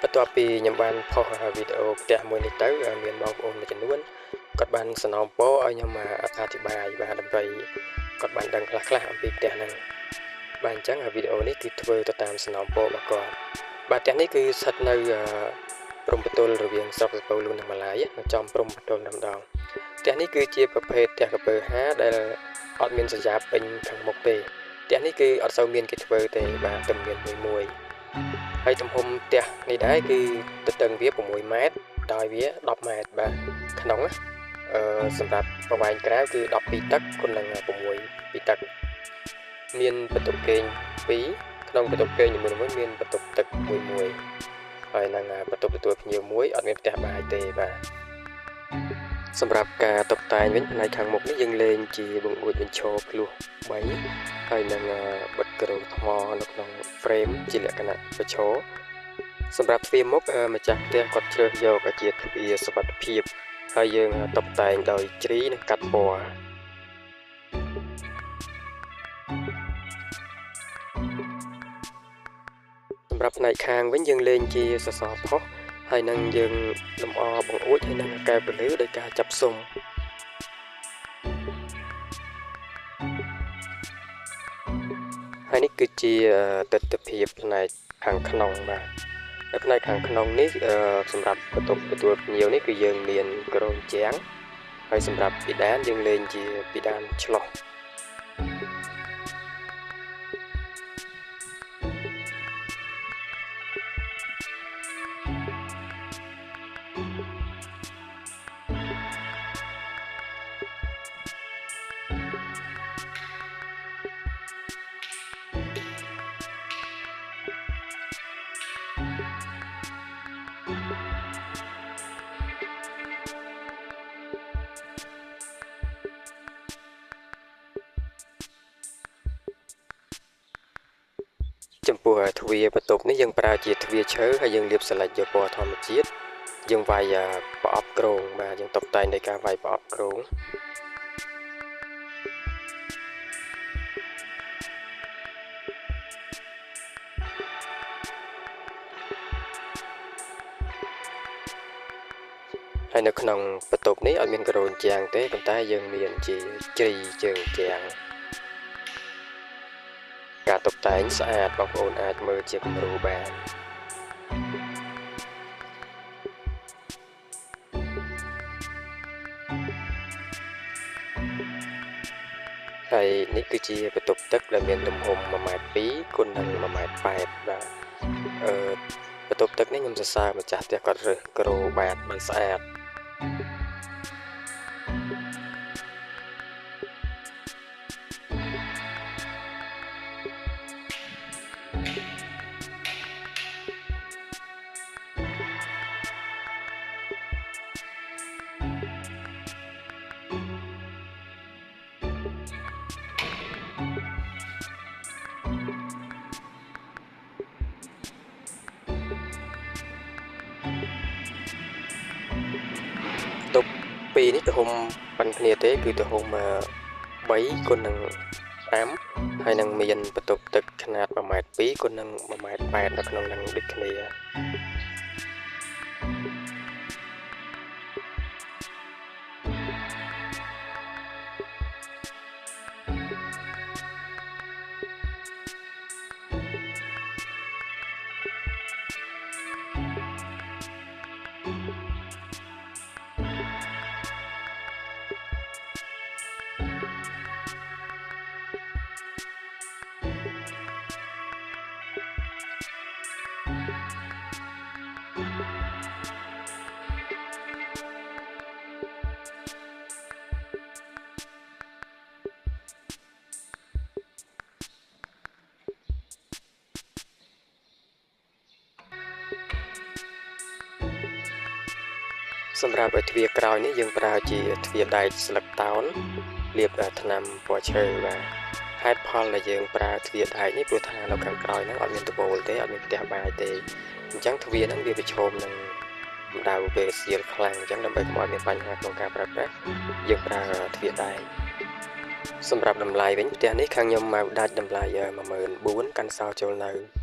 បន្ទាប់ពីខ្ញុំបានផុសវីដេអូផ្ទះមួយនេះទៅមានបងប្អូនមួយចំនួនគាត់បានសនំពរឲ្យខ្ញុំអធិប្បាយបាទដើម្បីគាត់បានដឹងខ្លះអំពីផ្ទះហ្នឹងបាទអញ្ចឹងវីដេអូនេះគឺធ្វើទៅតាមសនំពររបស់គាត់បាទផ្ទះនេះគឺស្ថិតនៅព្រំប្រទល់រវាងស្រុកសពៅលូននិងម៉ាឡាយនៅចំព្រំប្រទល់ម្ដងផ្ទះនេះគឺជាប្រភេទផ្ទះកពើហាដែលអត់មានសញ្ញាពេញខាងមុខទេផ្ទះនេះគឺអត់សូវមានគេធ្វើទេបាទតែមានមួយហើយទំហំផ្ទះនេះដែរគឺទទឹងវា6ម៉ែត្រដោយវា10ម៉ែត្របាទក្នុងសម្រាប់ប្រវែងក្រៅគឺ12តឹកគុណនឹង6ពីតឹកមានបន្ទប់គេង2ក្នុងបន្ទប់គេងនីមួយៗមានបន្ទប់ទឹកមួយហើយនឹងបន្ទប់ទទួលភ្ញៀវមួយអត់មានផ្ទះបាយទេបាទសម្រាប់ការតុបតែងវិញផ្នែកខាងមុខនេះយើងលេងជាបង្អួចបញ្ឈរភ្លោះ3ហើយនឹងបិទក្រងថ្មនៅក្នុង frame ជាលក្ខណៈបញ្ឈរសម្រាប់ទ្វារមុខម្ចាស់ផ្ទះគាត់ជ្រើសយកជាទ្វារសុវត្ថិភាពហើយយើងតុបតែងដោយជ្រីនិងកាត់ពណ៌សម្រាប់ផ្នែកខាងវិញយើងលេងជាសសរផុសហើយនឹងយើងលម្អបង្អួចហើយនឹងកែវពន្លឺដោយការចាប់ស៊ុំហើយនេះគឺជាទិដ្ឋភាពផ្នែកខាងក្នុងបាទនៅផ្នែកខាងក្នុងនេះសម្រាប់បន្ទប់ទទួលភ្ញៀវនេះគឺយើងមានក្រោមជាងហើយសម្រាប់ពីដានយើងលេងជាពីដានឆ្លោះចំពោះទ្វារបន្ទប់នេះយើងប្រើជាទ្វារឈើហើយយើងលាបស្លឹកយកពណ៌ធម្មជាតិយើងវាយប្រអប់ក្រងបាទយើងតុបតែងដោយការវាយប្រអប់ក្រងហើយនៅក្នុងបន្ទប់នេះអត់មានក្រោនជាងទេប៉ុន្តែយើងមានជាជ្រីជើងជាងការតុបតែងស្អាតបងប្អូនអាចមើលជាគំរូបានហើយនេះគឺជាបន្ទប់ទឹកដែលមានទំហំ1.2 ម៉ែត្រគុណនឹង1.8 ម៉ែត្របាទបន្ទប់ទឹកនេះខ្ញុំសរសើរម្ចាស់ផ្ទះគាត់រើសក្រោបាតបានស្អាតបន្ទប់ពីរនេះទំហំប៉ុនគ្នាទេគឺទំហំ3គុណនឹង5ហើយនឹងមានបន្ទប់ទឹកຂະຫນាត1.2 ម៉ែត្រគុណនឹង1.8 ម៉ែត្រនៅក្នុងនឹងដូចគ្នាសម្រាប់ទ្វារក្រោយនេះយើងប្រើជាទ្វារដែកស្លឹកតោនលាបថ្នាំពណ៌ឈើបាទហេតុផលដែលយើងប្រើទ្វារដែកនេះព្រោះថានៅខាងក្រោយហ្នឹងអត់មានដបូលទេអត់មានផ្ទះបាយទេអញ្ចឹងទ្វារហ្នឹងវាប្រឈមនឹងកម្ដៅពេលសៀលខ្លាំងអញ្ចឹងដើម្បីកុំឲ្យមានបញ្ហាក្នុងការប្រើប្រាស់យើងប្រើទ្វារដែកសម្រាប់តម្លៃវិញផ្ទះនេះខាងខ្ញុំមកដាច់តម្លៃ14000កាន់សល់ចូលនៅ